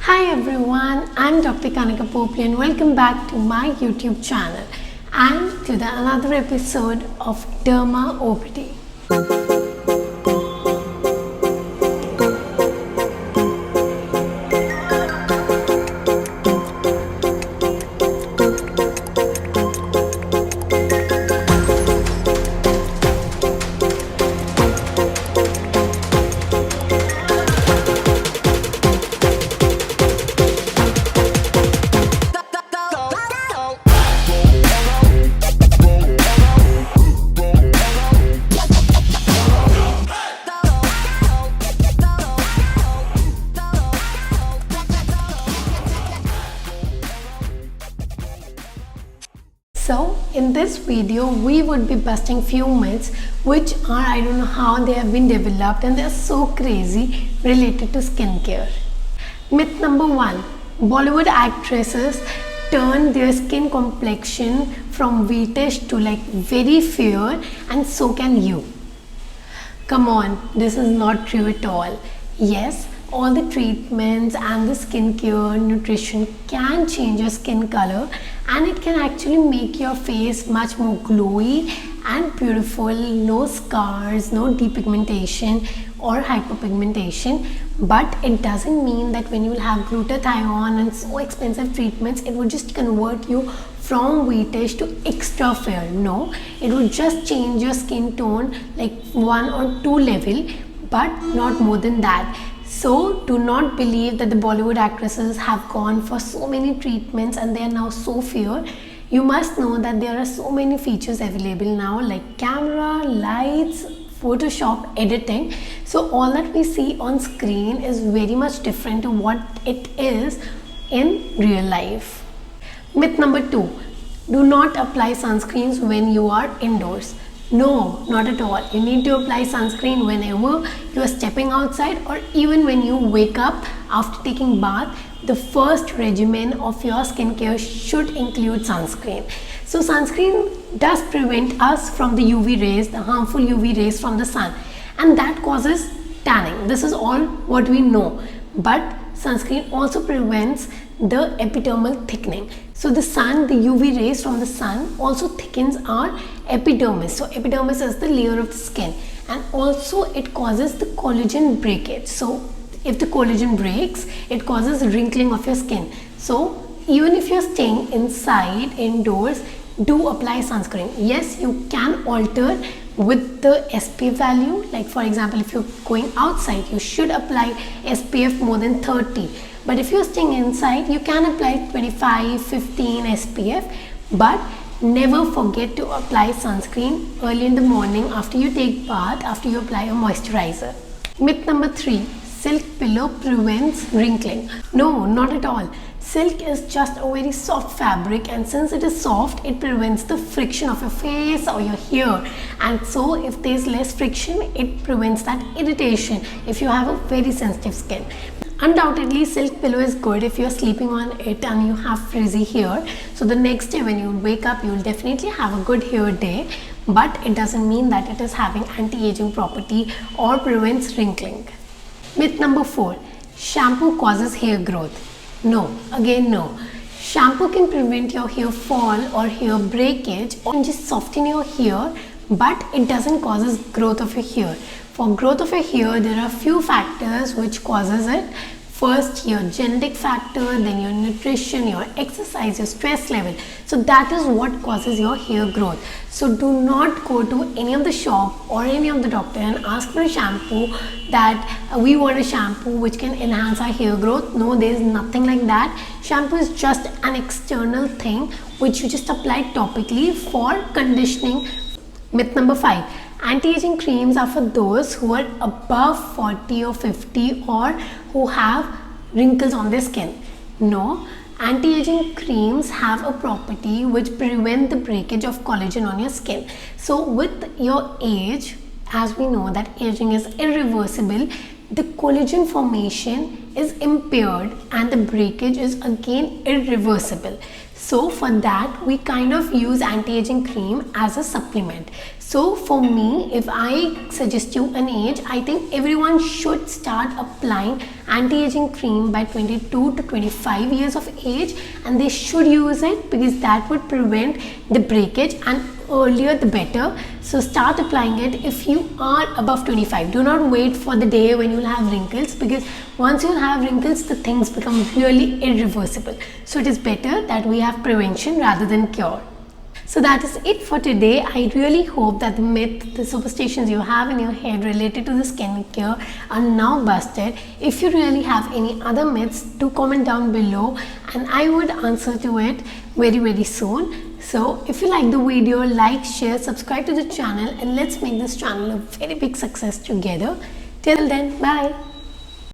Hi everyone, I'm Dr. Kanika Popli and welcome back to my YouTube channel and to another episode of Derma OPD. So in this video we would be busting few myths which are, I don't know how they have been developed and they are so crazy related to skincare. Myth number 1. Bollywood actresses turn their skin complexion from whitish to like very fair, and so can you. Come on, this is not true at all. Yes, all the treatments and the skincare, nutrition can change your skin color, and it can actually make your face much more glowy and beautiful, no scars, no depigmentation or hyperpigmentation. But it doesn't mean that when you will have glutathione and so expensive treatments, it would just convert you from whitish to extra fair. No, it would just change your skin tone like 1 or 2 level, but not more than that. So do not believe that the Bollywood actresses have gone for so many treatments and they are now so fair. You must know that there are so many features available now, like camera, lights, Photoshop, editing. So all that we see on screen is very much different to what it is in real life. Myth number 2. Do not apply sunscreens when you are indoors. No, not at all. You need to apply sunscreen whenever you are stepping outside, or even when you wake up after taking bath. The first regimen of your skincare should include sunscreen. So sunscreen does prevent us from the UV rays, the harmful UV rays from the sun, and that causes tanning. This is all what we know. But sunscreen also prevents the epidermal thickening. So the sun, the UV rays from the sun also thickens our epidermis. So epidermis is the layer of the skin, and also it causes the collagen breakage. So if the collagen breaks, it causes wrinkling of your skin. So even if you're staying inside, indoors, do apply sunscreen. Yes, you can alter with the SPF value. Like for example, if you're going outside, you should apply SPF more than 30. But if you're staying inside, you can apply 25, 15 SPF. But never forget to apply sunscreen early in the morning after you take bath, after you apply a moisturizer. Myth number 3. Silk pillow prevents wrinkling. No, not at all. Silk is just a very soft fabric, and since it is soft, it prevents the friction of your face or your hair, and so if there is less friction, it prevents that irritation if you have a very sensitive skin. Undoubtedly, silk pillow is good if you are sleeping on it and you have frizzy hair. So the next day when you wake up, you will definitely have a good hair day, but it doesn't mean that it is having anti-aging property or prevents wrinkling. Myth number 4. Shampoo causes hair growth. No, again no. Shampoo can prevent your hair fall or hair breakage, or just soften your hair, but it doesn't cause growth of your hair. For growth of your hair, there are few factors which causes it. First, your genetic factor, then your nutrition, your exercise, your stress level. So that is what causes your hair growth. So do not go to any of the shop or any of the doctor and ask for a shampoo that we want a shampoo which can enhance our hair growth. No, there is nothing like that. Shampoo is just an external thing which you just apply topically for conditioning. Myth number 5. Anti-aging creams are for those who are above 40 or 50 or who have wrinkles on their skin. No, anti-aging creams have a property which prevent the breakage of collagen on your skin. So with your age, as we know that aging is irreversible, the collagen formation is impaired and the breakage is again irreversible. So for that we kind of use anti-aging cream as a supplement. So for me, if I suggest you an age, I think everyone should start applying anti-aging cream by 22 to 25 years of age, and they should use it because that would prevent the breakage, and earlier the better. So start applying it if you are above 25. Do not wait for the day when you'll have wrinkles, because once you have wrinkles the things become really irreversible. So it is better that we have prevention rather than cure. So that is it for today. I really hope that the myth, the superstitions you have in your head related to the skincare are now busted. If you really have any other myths, do comment down below and I would answer to it very soon. So if you like the video, like, share, subscribe to the channel, and let's make this channel a very big success together. Till then, bye.